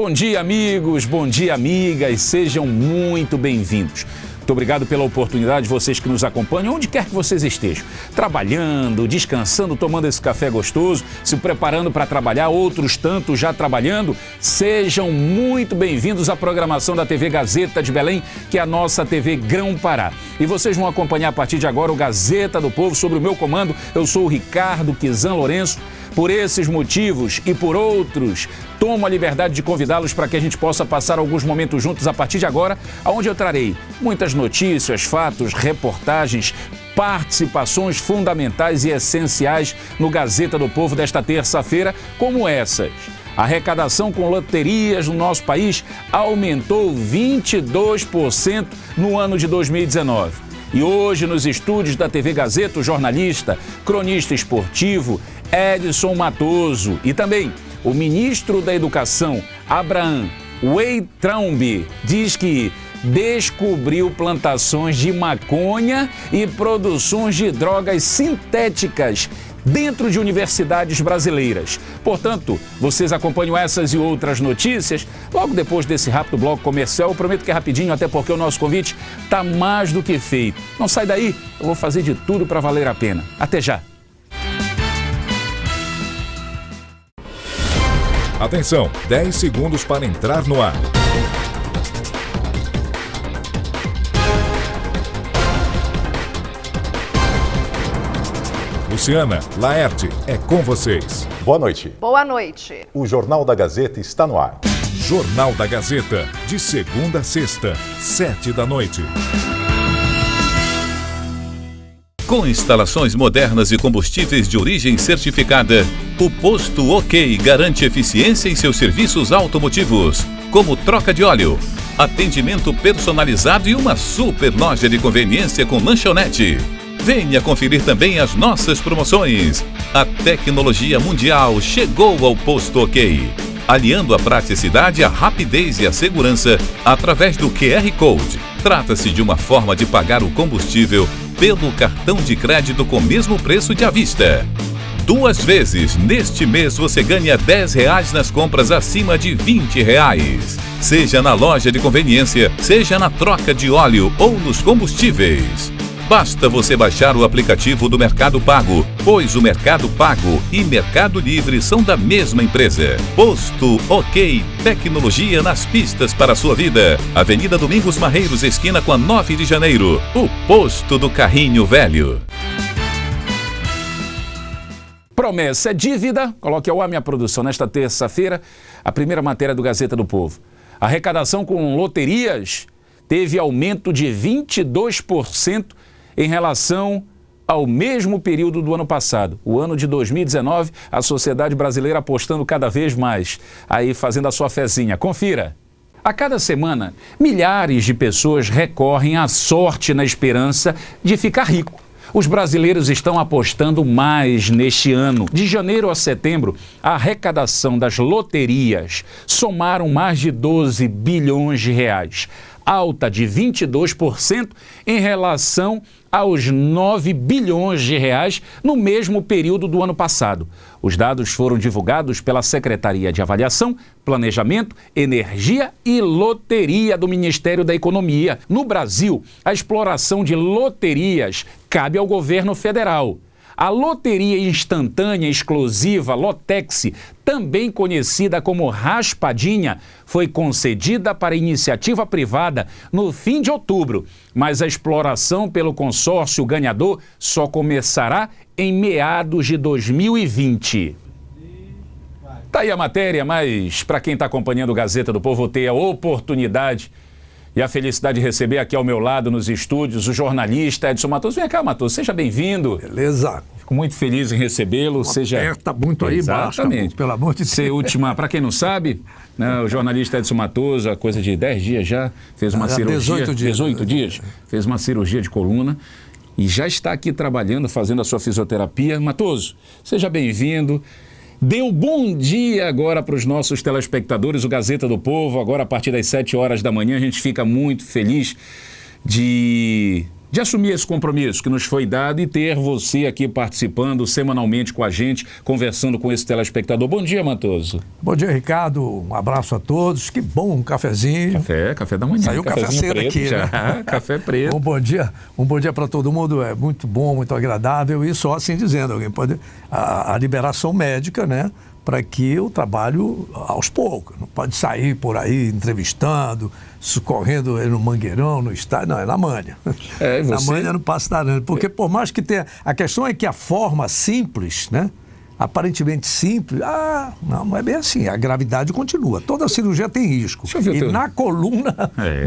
Bom dia, amigos, bom dia, amigas, sejam muito bem-vindos. Muito obrigado pela oportunidade, vocês que nos acompanham, onde quer que vocês estejam. Trabalhando, descansando, tomando esse café gostoso, se preparando para trabalhar, outros tantos já trabalhando. Sejam muito bem-vindos à programação da TV Gazeta de Belém, que é a nossa TV Grão-Pará. E vocês vão acompanhar a partir de agora o Gazeta do Povo sob o meu comando. Eu sou o Ricardo Kizan Lourenço. Por esses motivos e por outros, tomo a liberdade de convidá-los para que a gente possa passar alguns momentos juntos a partir de agora, onde eu trarei muitas notícias, fatos, reportagens, participações fundamentais e essenciais no Gazeta do Povo desta terça-feira, como essas. A arrecadação com loterias no nosso país aumentou 22% no ano de 2019. E hoje, nos estúdios da TV Gazeta, o jornalista, cronista esportivo Edson Matoso e também o ministro da Educação, Abraham Weintraub, diz que descobriu plantações de maconha e produções de drogas sintéticas dentro de universidades brasileiras. Portanto, vocês acompanham essas e outras notícias logo depois desse rápido bloco comercial. Eu prometo que é rapidinho, até porque o nosso convite está mais do que feito. Não sai daí, eu vou fazer de tudo para valer a pena. Até já! Atenção, 10 segundos para entrar no ar. Luciana, Laerte, é com vocês. Boa noite. Boa noite. O Jornal da Gazeta está no ar. Jornal da Gazeta, de segunda a sexta, 7h. Com instalações modernas e combustíveis de origem certificada, o Posto OK garante eficiência em seus serviços automotivos, como troca de óleo, atendimento personalizado e uma super loja de conveniência com lanchonete. Venha conferir também as nossas promoções. A tecnologia mundial chegou ao Posto OK, aliando a praticidade, a rapidez e a segurança através do QR Code. Trata-se de uma forma de pagar o combustível pelo cartão de crédito com o mesmo preço de à vista. 2 vezes neste mês você ganha R$10 nas compras acima de R$20. Seja na loja de conveniência, seja na troca de óleo ou nos combustíveis. Basta você baixar o aplicativo do Mercado Pago, pois o Mercado Pago e Mercado Livre são da mesma empresa. Posto OK, tecnologia nas pistas para a sua vida. Avenida Domingos Marreiros, esquina com a 9 de janeiro. O posto do carrinho velho. Promessa é dívida. Coloque ao ar minha produção nesta terça-feira, a primeira matéria do Gazeta do Povo. A arrecadação com loterias teve aumento de 22% em relação ao mesmo período do ano passado. O ano de 2019, a sociedade brasileira apostando cada vez mais, aí fazendo a sua fezinha. Confira. A cada semana, milhares de pessoas recorrem à sorte na esperança de ficar rico. Os brasileiros estão apostando mais neste ano. De janeiro a setembro, a arrecadação das loterias somaram mais de 12 bilhões de reais, alta de 22% em relação aos 9 bilhões de reais no mesmo período do ano passado. Os dados foram divulgados pela Secretaria de Avaliação, Planejamento, Energia e Loteria do Ministério da Economia. No Brasil, a exploração de loterias cabe ao governo federal. A loteria instantânea exclusiva Lotex, também conhecida como raspadinha, foi concedida para iniciativa privada no fim de outubro, mas a exploração pelo consórcio ganhador só começará em meados de 2020. Tá aí a matéria, mas para quem está acompanhando o Gazeta do Povo, ter a oportunidade e a felicidade de receber aqui ao meu lado nos estúdios o jornalista Edson Matoso. Vem cá, Matoso, seja bem-vindo. Beleza. Fico muito feliz em recebê-lo. Aperta muito aí, exatamente. Baixa, pelo amor de Deus. Última, para quem não sabe, né, o jornalista Edson Matoso, há coisa de 10 dias já, fez uma cirurgia. 18 dias. Fez uma cirurgia de coluna e já está aqui trabalhando, fazendo a sua fisioterapia. Matoso, seja bem-vindo. Dê um bom dia agora para os nossos telespectadores, o Gazeta do Povo, agora a partir das 7 horas da manhã. A gente fica muito feliz de de assumir esse compromisso que nos foi dado e ter você aqui participando semanalmente com a gente, conversando com esse telespectador. Bom dia, Matoso. Bom dia, Ricardo. Um abraço a todos. Que bom, um cafezinho. Café da manhã. Saiu cafezinho preto aqui, já. Né? Café preto. Um bom dia para todo mundo. É muito bom, muito agradável. E só assim dizendo, alguém pode... A liberação médica, né? Para que eu trabalho aos poucos. Não pode sair por aí entrevistando, correndo no mangueirão, no estádio. Não, é na manha. Na manha não passa nada. Porque por mais que tenha... A questão é que a forma simples, né? Aparentemente simples, não é bem assim, a gravidade continua, toda cirurgia tem risco, na coluna,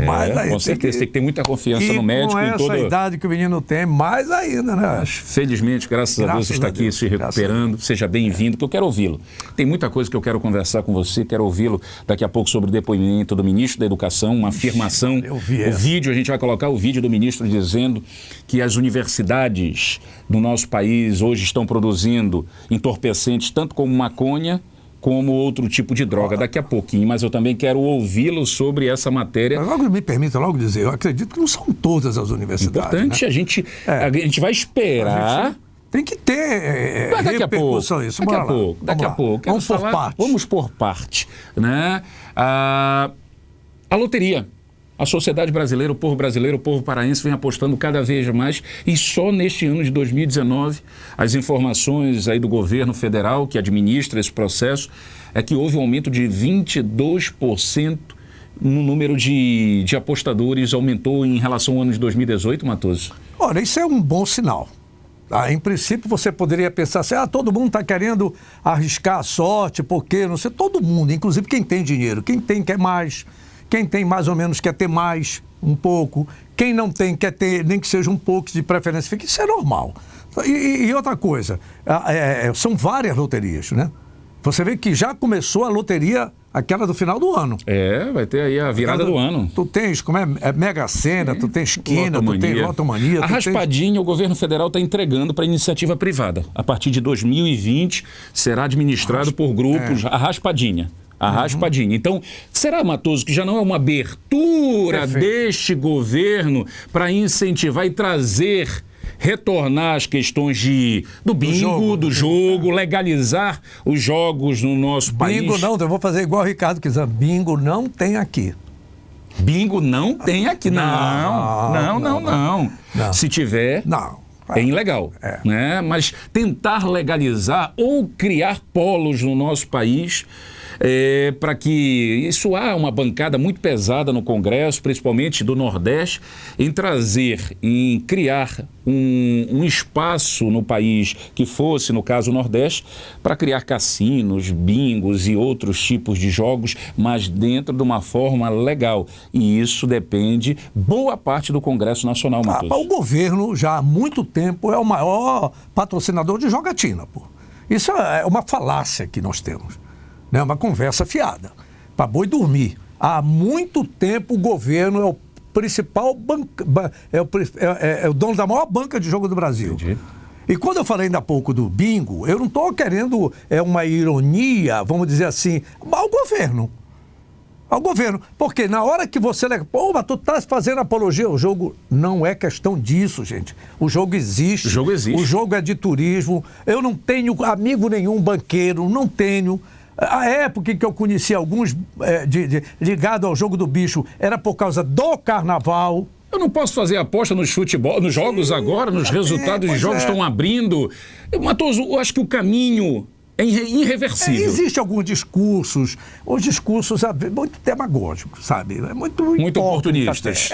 mais ainda. Com certeza, tem que ter muita confiança no médico. Com essa idade que o menino tem, mais ainda, né? Mas, felizmente, graças a Deus, está aqui se recuperando, seja bem-vindo, que eu quero ouvi-lo. Tem muita coisa que eu quero conversar com você, quero ouvi-lo daqui a pouco sobre o depoimento do ministro da Educação, uma afirmação, o vídeo, a gente vai colocar o vídeo do ministro dizendo que as universidades do nosso país hoje estão produzindo entorpecentes tanto como maconha como outro tipo de droga. Daqui a pouquinho, mas eu também quero ouvi-lo sobre essa matéria. Mas logo me permita dizer, eu acredito que não são todas as universidades. Importante, né? a gente vai esperar. Tem que ter daqui a pouco, isso. Daqui a pouco. Vamos por parte. Né? A loteria. A sociedade brasileira, o povo paraense vem apostando cada vez mais e só neste ano de 2019, as informações aí do governo federal que administra esse processo é que houve um aumento de 22% no número de apostadores, aumentou em relação ao ano de 2018, Matoso? Olha, isso é um bom sinal. Em princípio, você poderia pensar assim, todo mundo está querendo arriscar a sorte, porque não sei, todo mundo, inclusive quem tem dinheiro, quem tem quer mais. Quem tem mais ou menos quer ter mais, um pouco. Quem não tem quer ter, nem que seja um pouco de preferência. Isso é normal. E outra coisa, são várias loterias, né? Você vê que já começou a loteria, aquela do final do ano. Vai ter aí a virada do ano. Tu tens, Mega Sena, tu tens Quina, tu tens Lotomania. A raspadinha, o governo federal está entregando para iniciativa privada. A partir de 2020, será administrado por grupos, a raspadinha. Raspadinha. Então, será, Matoso, que já não é uma abertura deste governo para incentivar e retornar as questões do bingo, do jogo, legalizar os jogos no nosso país? Bingo não, eu vou fazer igual o Ricardo quis dizer, bingo não tem aqui. Bingo não tem aqui, não. Se tiver... Não. É ilegal, né? Mas tentar legalizar ou criar polos no nosso país para que isso há uma bancada muito pesada no Congresso, principalmente do Nordeste, em criar um espaço no país que fosse, no caso, o Nordeste, para criar cassinos, bingos e outros tipos de jogos, mas dentro de uma forma legal. E isso depende boa parte do Congresso Nacional, Matoso. O governo, já há muito tempo, é o maior patrocinador de jogatina, pô. Isso é uma falácia que nós temos. É uma conversa fiada, para boi dormir. Há muito tempo o governo é o principal é o dono da maior banca de jogo do Brasil. Entendi. E quando eu falei ainda há pouco do bingo, eu não estou querendo uma ironia, vamos dizer assim, ao governo. Ao governo. Porque na hora que você... mas tu estás fazendo apologia ao jogo. Não é questão disso, gente. O jogo existe. O jogo é de turismo. Eu não tenho amigo nenhum banqueiro, não tenho... A época em que eu conheci alguns ligado ao jogo do bicho era por causa do carnaval. Eu não posso fazer aposta nos jogos agora, nos resultados de jogos estão abrindo. Matoso, eu acho que o caminho é irreversível. Existem alguns discursos, os discursos muito demagógicos, sabe? Muito oportunistas.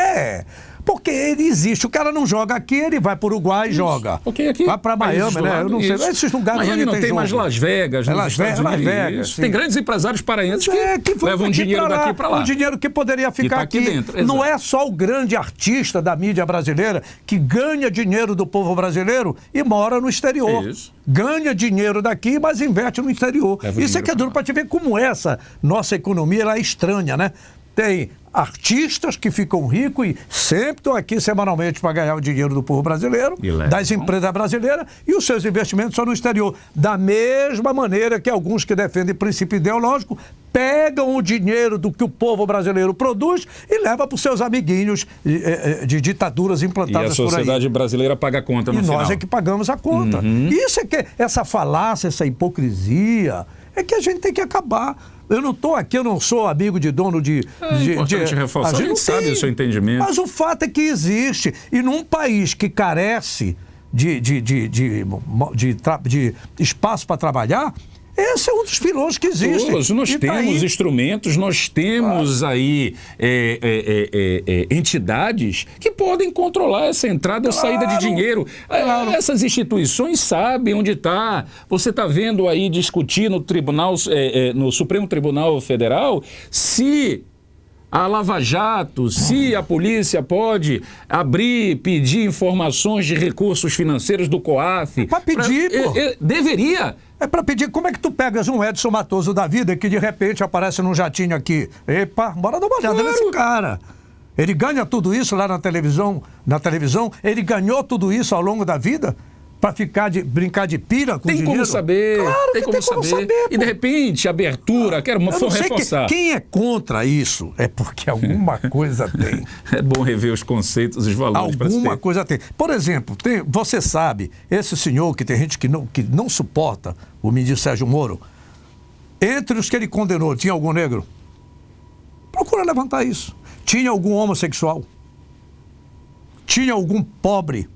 Porque ele existe, o cara não joga aqui, ele vai para o Uruguai e joga. Aqui, vai para Miami, né? Eu não sei. Esses lugares Miami não tem mais Las Vegas, Las Vegas. Tem grandes empresários paraenses que levam dinheiro daqui para lá. Um dinheiro que poderia ficar aqui dentro. Não é só o grande artista da mídia brasileira que ganha dinheiro do povo brasileiro e mora no exterior. Ganha dinheiro daqui, mas investe no exterior. Isso é que é duro para te ver como essa nossa economia ela é estranha, né? Tem artistas que ficam ricos e sempre estão aqui semanalmente para ganhar o dinheiro do povo brasileiro, das empresas brasileiras, e os seus investimentos são no exterior. Da mesma maneira que alguns que defendem princípio ideológico pegam o dinheiro do que o povo brasileiro produz e leva para os seus amiguinhos de ditaduras implantadas por aí. E a sociedade brasileira paga a conta no final. E nós é que pagamos a conta. Isso é que essa falácia, essa hipocrisia, é que a gente tem que acabar. Eu não estou aqui, eu não sou amigo de dono de... É importante reforçar, a gente sabe o seu entendimento. Mas o fato é que existe. E num país que carece de espaço para trabalhar, esse é um dos filões que existe. Nós temos instrumentos, nós temos aí entidades que podem controlar essa entrada ou saída de dinheiro. Essas instituições sabem onde está. Você está vendo aí discutir no tribunal, no Supremo Tribunal Federal, se a Lava Jato, se a polícia pode pedir informações de recursos financeiros do COAF. Para pedir, pô. Deveria. É para pedir, como é que tu pegas um Edson Matoso da vida que de repente aparece num jatinho aqui? Epa, bora dar uma olhada nesse cara. Ele ganha tudo isso lá na televisão, ele ganhou tudo isso ao longo da vida para brincar de pira com dinheiro? Tem como saber. Claro que tem como saber. E de repente, abertura, quero reforçar. Quem é contra isso é porque alguma coisa tem. É bom rever os conceitos, os valores. Alguma coisa tem. Por exemplo, você sabe, esse senhor que tem gente que não suporta o ministro Sérgio Moro, entre os que ele condenou, tinha algum negro? Procura levantar isso. Tinha algum homossexual? Tinha algum pobre?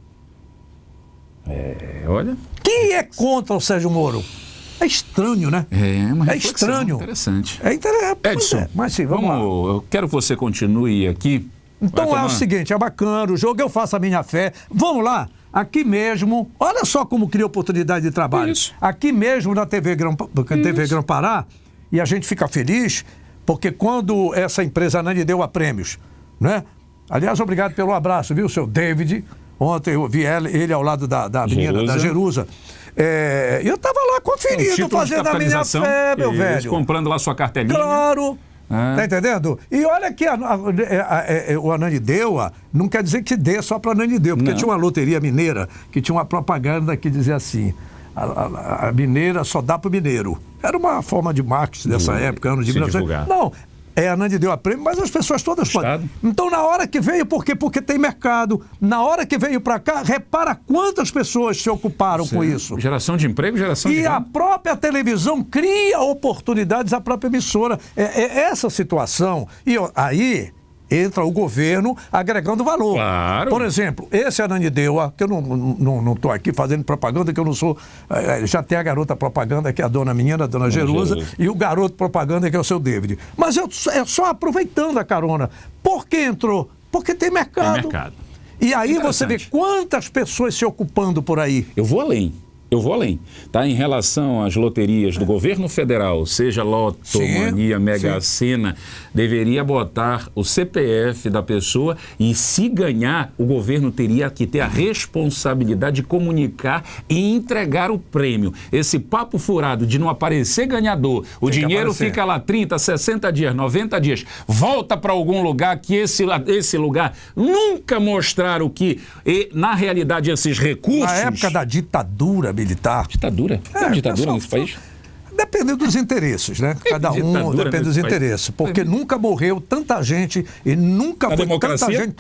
Olha. Quem é contra o Sérgio Moro? É estranho, né? É uma reflexão estranho. Interessante. É interessante. Edson, mas sim, vamos lá. Eu quero que você continue aqui. Então é o seguinte, é bacana o jogo, eu faço a minha fé. Vamos lá, aqui mesmo, olha só como cria oportunidade de trabalho. Isso. Aqui mesmo na TV Grão-Pará, e a gente fica feliz, porque quando essa empresa Anani deu a prêmios, né? Aliás, obrigado pelo abraço, viu, seu David? Ontem eu vi ele ao lado da menina, da Jerusa. Eu estava lá conferindo, fazendo a minha fé, meu velho. Comprando lá sua cartelinha. Claro. Tá entendendo? E olha que o Ananindeua não quer dizer que dê só para Ananindeua, porque tinha uma loteria mineira que tinha uma propaganda que dizia assim: a mineira só dá para o mineiro. Era uma forma de marketing dessa época, anos de 1900. Não. A Anani deu a prêmio, mas as pessoas todas podem. Então, na hora que veio, por quê? Porque tem mercado. Na hora que veio para cá, repara quantas pessoas se ocuparam com isso. Geração de emprego, geração de renda. E a própria televisão cria oportunidades à própria emissora. Essa situação. E aí entra o governo agregando valor. Claro. Por exemplo, esse Ananindeua, que eu não estou aqui fazendo propaganda, que eu não sou... já tem a garota propaganda, que é a dona menina, a dona Jerusa, e o garoto propaganda, que é o seu David. Mas é só aproveitando a carona. Por que entrou? Porque tem mercado. Tem mercado. E aí você vê quantas pessoas se ocupando por aí. Eu vou além. Tá? Em relação às loterias do governo federal, seja Loto, Mania, Mega Sena, deveria botar o CPF da pessoa e, se ganhar, o governo teria que ter a responsabilidade de comunicar e entregar o prêmio. Esse papo furado de não aparecer ganhador, o dinheiro fica lá 30, 60 dias, 90 dias, volta para algum lugar que esse lugar nunca mostraram que, na realidade, esses recursos... Na época da ditadura militar. Ditadura? Tem ditadura nesse país? Depende dos interesses, né? Cada um depende dos interesses. Porque nunca morreu tanta gente e nunca foi tanta gente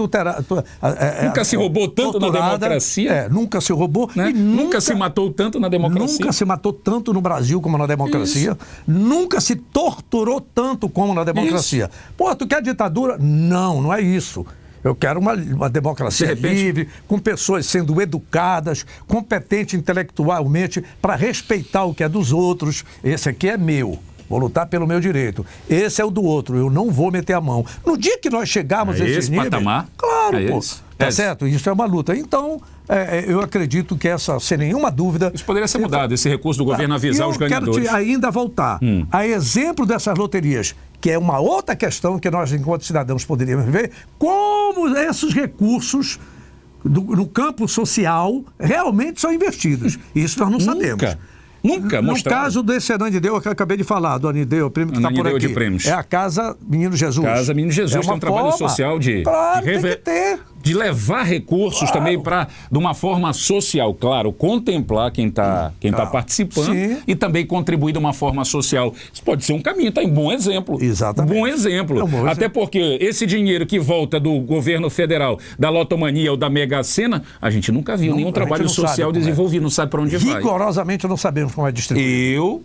nunca se roubou tanto na democracia. Nunca se roubou. Né? E nunca se matou tanto na democracia. Nunca se matou tanto no Brasil como na democracia. Isso. Nunca se torturou tanto como na democracia. Isso. Pô, tu quer ditadura? Não é isso. Eu quero uma democracia livre, com pessoas sendo educadas, competentes intelectualmente, para respeitar o que é dos outros. Esse aqui é meu. Vou lutar pelo meu direito. Esse é o do outro. Eu não vou meter a mão. No dia que nós chegarmos a esse nível... patamar? Claro, pô. Tá certo? Isso é uma luta. Então, eu acredito que sem nenhuma dúvida... Isso poderia ser mudado, esse recurso do governo avisar os ganhadores. Eu quero ainda voltar a exemplo dessas loterias, que é uma outra questão que nós, enquanto cidadãos, poderíamos ver, como esses recursos no campo social realmente são investidos. Isso nós não sabemos. Nunca mostraram. No caso desse Ananindeua que eu acabei de falar, do Ananindeua, o prêmio que está por aqui. É a Casa Menino Jesus. Casa Menino Jesus, tem um trabalho social de tem que ter. de levar recursos também para, de uma forma social, claro, contemplar quem tá participando e também contribuir de uma forma social. Isso pode ser um caminho, tá em bom exemplo. Exatamente. Bom exemplo. Até porque esse dinheiro que volta do governo federal, da Lotomania ou da Mega Sena, a gente nunca viu nenhum trabalho social desenvolvido, não sabe para onde vai. Rigorosamente não sabemos como é distribuído.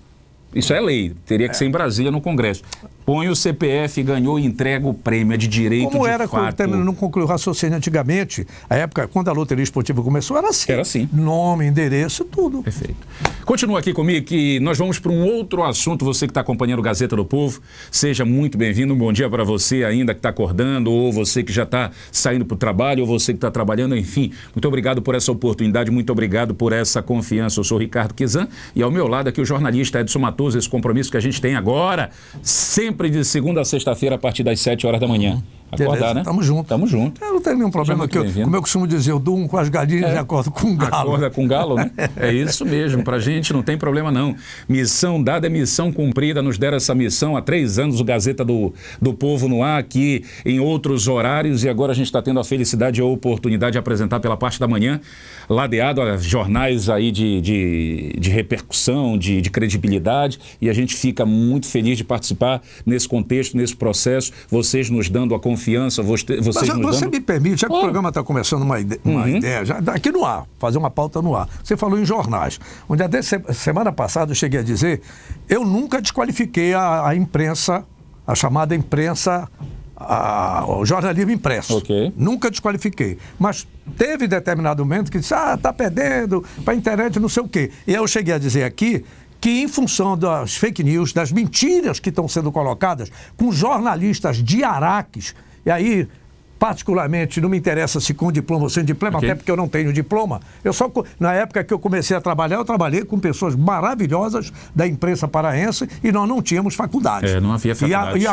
Isso é lei, teria que ser em Brasília, no Congresso. Põe o CPF, ganhou e entrega o prêmio, é de direito como de era, fato. Não concluiu o raciocínio antigamente, a época, quando a loteria esportiva começou, era assim. Era assim. Nome, endereço, tudo. Perfeito. Continua aqui comigo que nós vamos para um outro assunto. Você que está acompanhando o Gazeta do Povo, seja muito bem-vindo. Um bom dia para você ainda que está acordando, ou você que já está saindo para o trabalho, ou você que está trabalhando, enfim. Muito obrigado por essa oportunidade, muito obrigado por essa confiança. Eu sou o Ricardo Kizan e ao meu lado aqui o jornalista Edson Matoso, esse compromisso que a gente tem agora, sempre de segunda a sexta-feira, a partir das 7 horas da manhã. Acordar, beleza, né? Tamo junto. Tamo junto. Eu não tenho nenhum problema, como eu costumo dizer, eu durmo com as galinhas e acordo com o galo. Acorda com o galo, né? É isso mesmo, pra gente não tem problema não. Missão dada é missão cumprida, nos deram essa missão há 3 anos, o Gazeta do Povo no ar, aqui em outros horários, e agora a gente está tendo a felicidade e a oportunidade de apresentar pela parte da manhã, ladeado a jornais aí de repercussão, de credibilidade, e a gente fica muito feliz de participar nesse contexto, nesse processo, vocês nos dando a confiança, vocês nos dando... Você me permite, já que o programa está começando uma ideia, já aqui no ar, fazer uma pauta no ar. Você falou em jornais, onde até semana passada eu cheguei a dizer, eu nunca desqualifiquei a imprensa, a chamada imprensa, o jornalismo impresso. Okay. Nunca desqualifiquei. Mas teve determinado momento que disse, tá perdendo para a internet, não sei o quê. E eu cheguei a dizer aqui que, em função das fake news, das mentiras que estão sendo colocadas com jornalistas de Araques, e aí, particularmente, não me interessa se com diploma ou sem diploma, até porque eu não tenho diploma. Na época que eu comecei a trabalhar, eu trabalhei com pessoas maravilhosas da imprensa paraense e nós não tínhamos faculdade. Não havia faculdade.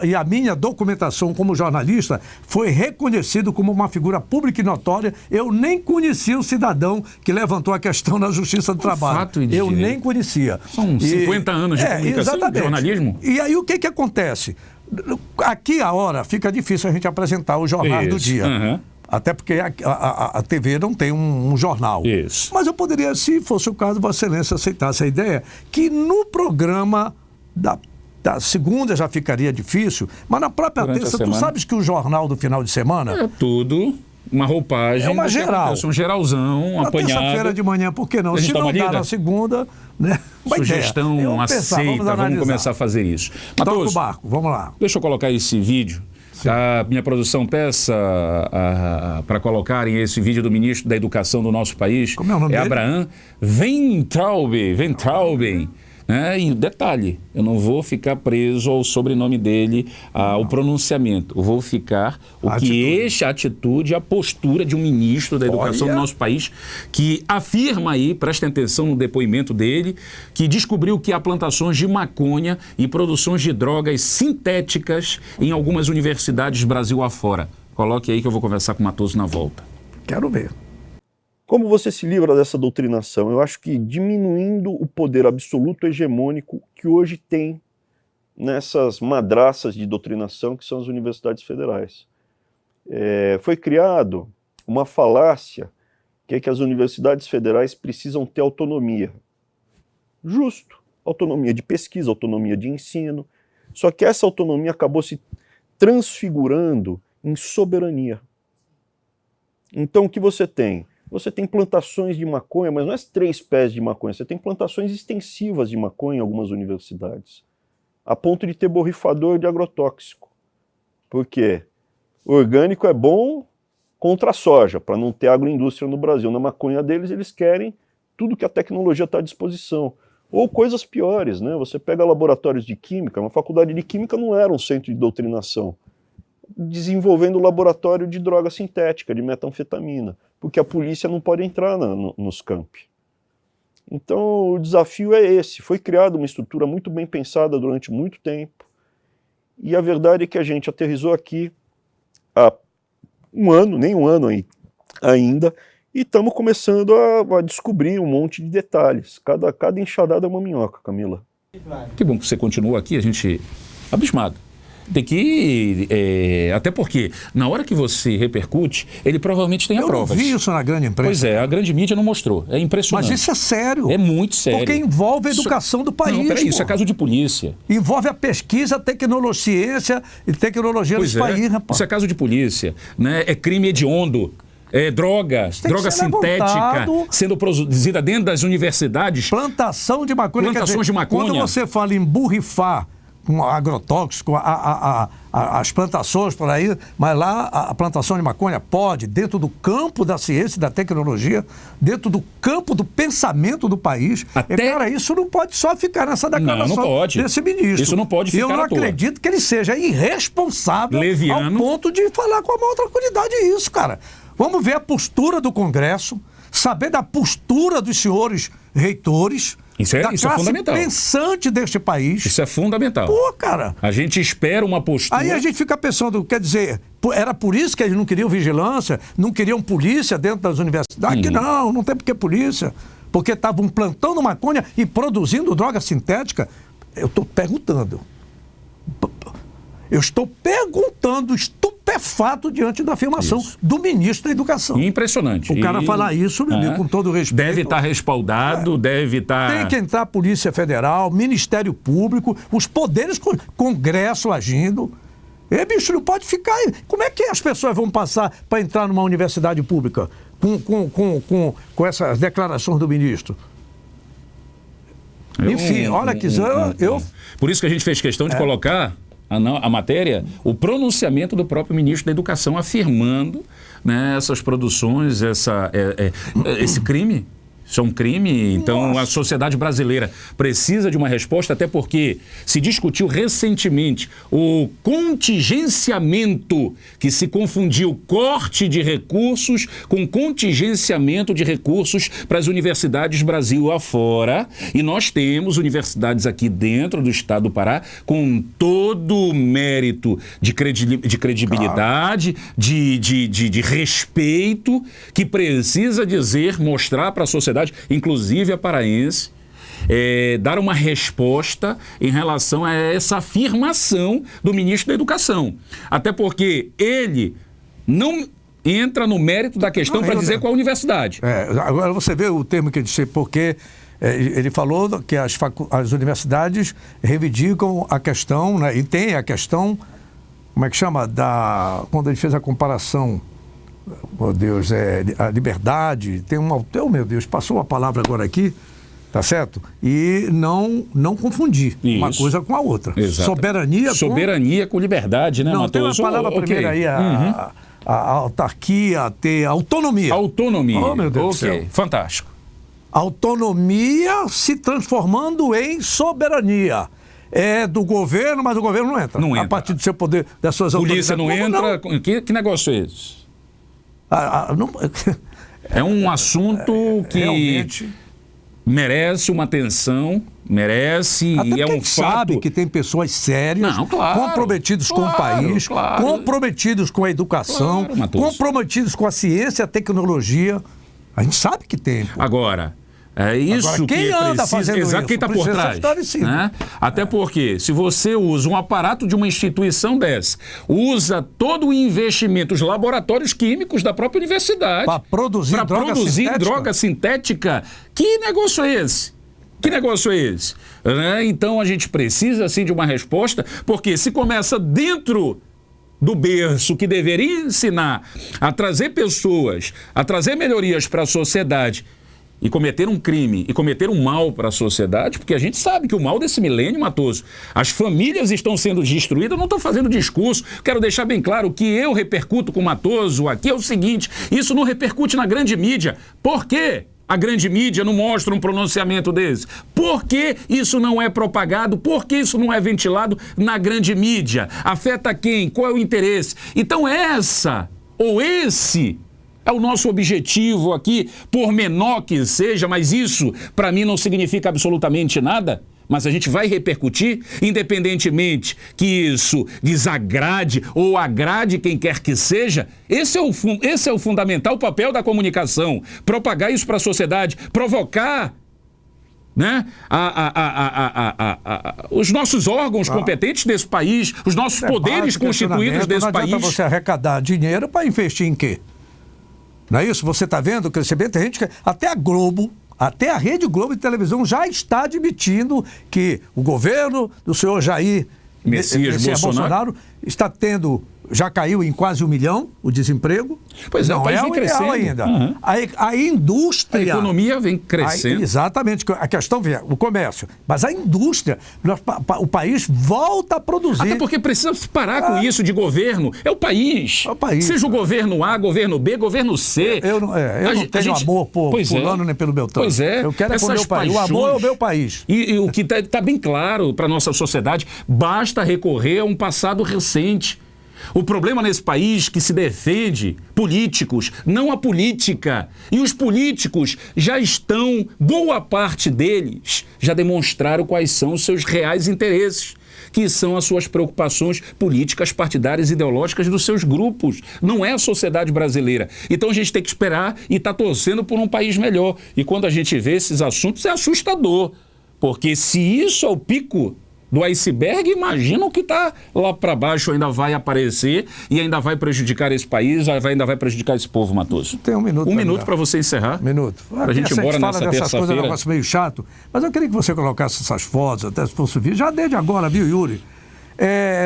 E a minha documentação como jornalista foi reconhecido como uma figura pública e notória. Eu nem conhecia o cidadão que levantou a questão na Justiça do Trabalho. Fato e de eu direito. nem conhecia. São 50 anos de comunicação, de jornalismo. E aí o que acontece? Aqui a hora fica difícil a gente apresentar o jornal do dia. Uhum. Até porque a TV não tem um jornal. Isso. Mas eu poderia, se fosse o caso, Vossa Excelência aceitasse a ideia, que no programa da segunda já ficaria difícil, mas na própria terça, tu sabes que o jornal do final de semana... É tudo... Uma roupagem. É uma geral. Um geralzão, na apanhado. Terça-feira de manhã, por que não? Se não dá na segunda, né? Sugestão aceita, vamos começar a fazer isso. Toca o barco, vamos lá. Deixa eu colocar esse vídeo. A minha produção peça para colocarem esse vídeo do ministro da Educação do nosso país. Como é o nome dele? Abraham Weintraub. E detalhe, eu não vou ficar preso ao sobrenome dele, ao pronunciamento. Eu vou ficar a atitude, a postura de um ministro da Educação do nosso país que afirma aí, prestem atenção no depoimento dele, que descobriu que há plantações de maconha e produções de drogas sintéticas em algumas universidades Brasil afora. Coloque aí que eu vou conversar com o Matoso na volta. Quero ver. Como você se livra dessa doutrinação? Eu acho que diminuindo o poder absoluto hegemônico que hoje tem nessas madraças de doutrinação que são as universidades federais. Foi criado uma falácia que é que as universidades federais precisam ter autonomia. Justo. Autonomia de pesquisa, autonomia de ensino. Só que essa autonomia acabou se transfigurando em soberania. Então o que você tem? Você tem plantações de maconha, mas não é 3 pés de maconha, você tem plantações extensivas de maconha em algumas universidades, a ponto de ter borrifador de agrotóxico. Por quê? O orgânico é bom contra a soja, para não ter agroindústria no Brasil. Na maconha deles, eles querem tudo que a tecnologia está à disposição. Ou coisas piores, né? Você pega laboratórios de química, uma faculdade de química não era um centro de doutrinação, desenvolvendo laboratório de droga sintética, de metanfetamina, porque a polícia não pode entrar nos campi. Então o desafio é esse. Foi criada uma estrutura muito bem pensada durante muito tempo, e a verdade é que a gente aterrissou aqui há nem um ano ainda, e estamos começando a descobrir um monte de detalhes. Cada enxadada é uma minhoca, Camila. Que bom que você continua aqui, a gente abismado. Tem que... até porque, na hora que você repercute, ele provavelmente tem a provas. Eu não vi isso na grande imprensa. Pois é, a grande mídia não mostrou. É impressionante. Mas isso é sério. É muito sério. Porque envolve a educação do país. Não, peraí, isso é caso de polícia. Envolve a pesquisa, tecnologia, ciência e tecnologia desse país, rapaz. Isso é caso de polícia, né? É crime hediondo. Droga sintética sendo produzida dentro das universidades. Plantação de maconha. Plantações de maconha. Quando você fala em borrifar com agrotóxico, as plantações por aí, mas lá a plantação de maconha pode, dentro do campo da ciência e da tecnologia, dentro do campo do pensamento do país. Cara, isso não pode só ficar nessa declaração desse ministro. Isso não pode ficar Eu não acredito que ele seja irresponsável ao ponto de falar com a maior tranquilidade isso, cara. Vamos ver a postura do Congresso, saber da postura dos senhores reitores, isso é fundamental. Pensante deste país. Isso é fundamental. Pô, cara. A gente espera uma postura... Aí a gente fica pensando, quer dizer, era por isso que eles não queriam vigilância, não queriam polícia dentro das universidades? Que não tem por que polícia. Porque estavam plantando maconha e produzindo droga sintética. Eu estou perguntando, estupefato diante da afirmação do ministro da Educação. Impressionante. O cara falar isso, meu amigo, com todo respeito. Deve estar respaldado, deve estar... Tem que entrar a Polícia Federal, Ministério Público, os poderes, Congresso agindo. Bicho, não pode ficar... Como é que as pessoas vão passar para entrar numa universidade pública com essas declarações do ministro? Enfim, olha que... Por isso que a gente fez questão de colocar... A matéria, o pronunciamento do próprio ministro da Educação afirmando, né, essas produções, esse crime. Isso é um crime, então a sociedade brasileira precisa de uma resposta, até porque se discutiu recentemente o contingenciamento, que se confundiu corte de recursos com contingenciamento de recursos para as universidades Brasil afora, e nós temos universidades aqui dentro do estado do Pará com todo o mérito de credibilidade, de respeito, que precisa mostrar para a sociedade, inclusive a paraense, dar uma resposta em relação a essa afirmação do ministro da Educação. Até porque ele não entra no mérito da questão para dizer qual a universidade. Agora você vê o termo que ele disse, porque ele falou que as universidades reivindicam a questão, né, e tem a questão, como é que chama? Quando ele fez a comparação... Meu Deus, a liberdade, tem meu Deus, passou a palavra agora aqui, tá certo? E não confundir uma coisa com a outra. Exato. Soberania com liberdade, né, Matoso? Tem uma palavra primeiro aí, a autarquia, ter autonomia. Autonomia. Oh, meu Deus do céu. Fantástico. Autonomia se transformando em soberania. É do governo, mas o governo não entra. Não entra. A partir do seu poder, das suas autoridades. Polícia não entra. Não? Que negócio é esse? É um assunto que realmente merece uma atenção, merece, até e é um fato... sabe que tem pessoas sérias, comprometidos com o país, comprometidos com a educação, comprometidos com a ciência e a tecnologia. A gente sabe que tem. Agora... É isso. Agora, quem anda fazendo isso? Quem está por trás? Né? Até porque, se você usa um aparato de uma instituição dessa, usa todo o investimento, os laboratórios químicos da própria universidade para produzir droga sintética, que negócio é esse? Que negócio é esse? Né? Então a gente precisa sim de uma resposta, porque se começa dentro do berço, que deveria ensinar a trazer pessoas, a trazer melhorias para a sociedade, e cometer um crime, e cometer um mal para a sociedade, porque a gente sabe que o mal desse milênio, Matoso, as famílias estão sendo destruídas. Eu não estou fazendo discurso, quero deixar bem claro, o que eu repercuto com o Matoso aqui é o seguinte: isso não repercute na grande mídia. Por quê? A grande mídia não mostra um pronunciamento desse? Por que isso não é propagado? Por que isso não é ventilado na grande mídia? Afeta quem? Qual é o interesse? Então esse é o nosso objetivo aqui, por menor que seja, mas isso para mim não significa absolutamente nada. Mas a gente vai repercutir, independentemente que isso desagrade ou agrade quem quer que seja. Esse é o fundamental papel da comunicação, propagar isso para a sociedade, provocar né? Os nossos órgãos competentes desse país, os nossos poderes constituídos desse país. Não adianta você arrecadar dinheiro para investir em quê? Não é isso? Você está vendo o crescimento? Tem gente que, até a Globo, até a Rede Globo de televisão já está admitindo que o governo do senhor Jair Messias Bolsonaro está tendo... Já caiu em quase 1 milhão o desemprego. Pois é, o país vem crescendo ainda. Uhum. A indústria... A economia vem crescendo. Exatamente. A questão vem, o comércio. Mas a indústria, o país volta a produzir. Até porque precisa parar com isso de governo. É o país. É o país. Seja o governo A, governo B, governo C. Eu não tenho amor por fulano nem pelo Beltrano. Pois é. Eu quero o meu país. O amor é o meu país. E o que está bem claro para a nossa sociedade, basta recorrer a um passado recente. O problema nesse país que se defende políticos, não a política. E os políticos já estão, boa parte deles, já demonstraram quais são os seus reais interesses, que são as suas preocupações políticas, partidárias, ideológicas dos seus grupos. Não é a sociedade brasileira. Então a gente tem que esperar e está torcendo por um país melhor. E quando a gente vê esses assuntos é assustador, porque se isso é o pico do iceberg, imagina o que está lá para baixo ainda vai aparecer e ainda vai prejudicar esse país, ainda vai prejudicar esse povo, Matoso. Tem um minuto. Um minuto para você encerrar. Para a gente ir embora nessa terça-feira. É um negócio meio chato, mas eu queria que você colocasse essas fotos, até se fosse vir, já desde agora, viu, Yuri?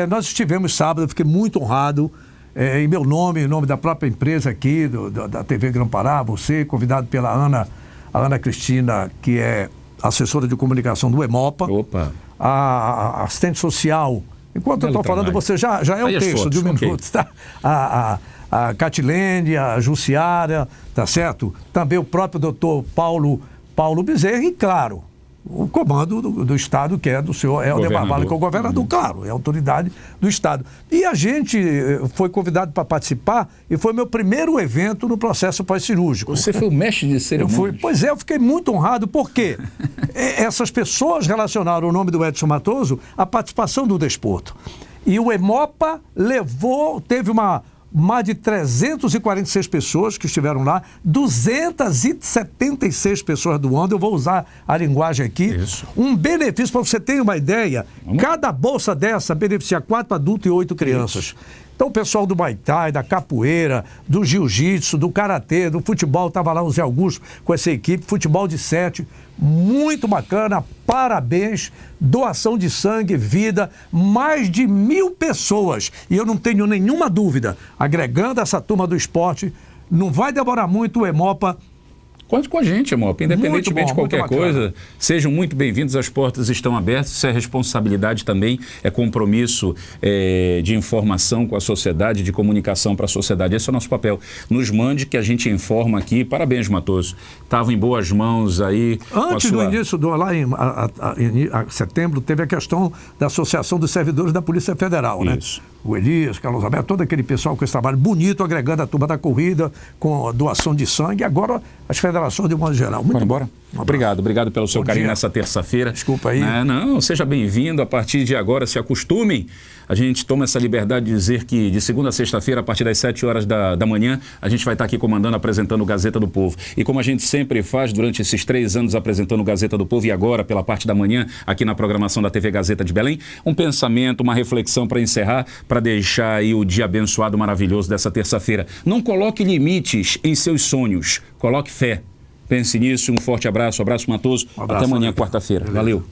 Nós estivemos sábado, eu fiquei muito honrado, em meu nome, em nome da própria empresa aqui, da TV Grão-Pará, você, convidado pela Ana Cristina, que é assessora de comunicação do Hemopa. Opa! A assistente social. Enquanto eu estou falando, você já é o texto de 1 minuto, tá? A Catilene, a Jussiara, tá certo? Também o próprio doutor Paulo Bezerra e, claro, o comando do Estado, que é do senhor Helder Barbalho, que é o governador, claro, é a autoridade do Estado. E a gente foi convidado para participar e foi meu primeiro evento no processo pós-cirúrgico. Você foi o mestre de cerimônia? Pois é, eu fiquei muito honrado, porque essas pessoas relacionaram o nome do Edson Matoso à participação do desporto. E o Hemopa teve mais de 346 pessoas que estiveram lá, 276 pessoas doando, eu vou usar a linguagem aqui. Isso. Um benefício, para você ter uma ideia, cada bolsa dessa beneficia 4 adultos e 8 crianças. Isso. Então o pessoal do Muay Thai, da capoeira, do jiu-jitsu, do karatê, do futebol, estava lá o Zé Augusto com essa equipe, futebol de 7, muito bacana, parabéns, doação de sangue, vida, mais de 1.000 pessoas. E eu não tenho nenhuma dúvida, agregando essa turma do esporte, não vai demorar muito o Hemopa. Conte com a gente, Hemopa, independentemente de qualquer coisa, sejam muito bem-vindos, as portas estão abertas, isso é responsabilidade também, é compromisso de informação com a sociedade, de comunicação para a sociedade, esse é o nosso papel. Nos mande que a gente informa aqui, parabéns, Matoso, estava em boas mãos aí. Antes do início, lá em setembro, teve a questão da Associação dos Servidores da Polícia Federal, né? Isso. O Elias, Carlos Alberto, todo aquele pessoal com esse trabalho bonito, agregando a turma da corrida, com a doação de sangue, e agora as federações de modo geral. Muito bom. Obrigado pelo seu carinho nessa terça-feira. Desculpa aí. Não, seja bem-vindo. A partir de agora, se acostumem. A gente toma essa liberdade de dizer que de segunda a sexta-feira, a partir das 7 horas da manhã, a gente vai estar aqui comandando, apresentando o Gazeta do Povo. E como a gente sempre faz durante esses 3 anos apresentando o Gazeta do Povo e agora, pela parte da manhã, aqui na programação da TV Gazeta de Belém, um pensamento, uma reflexão para encerrar, para deixar aí o dia abençoado, maravilhoso dessa terça-feira. Não coloque limites em seus sonhos, coloque fé. Pense nisso, um forte abraço, Matoso. Até amanhã, quarta-feira. Valeu.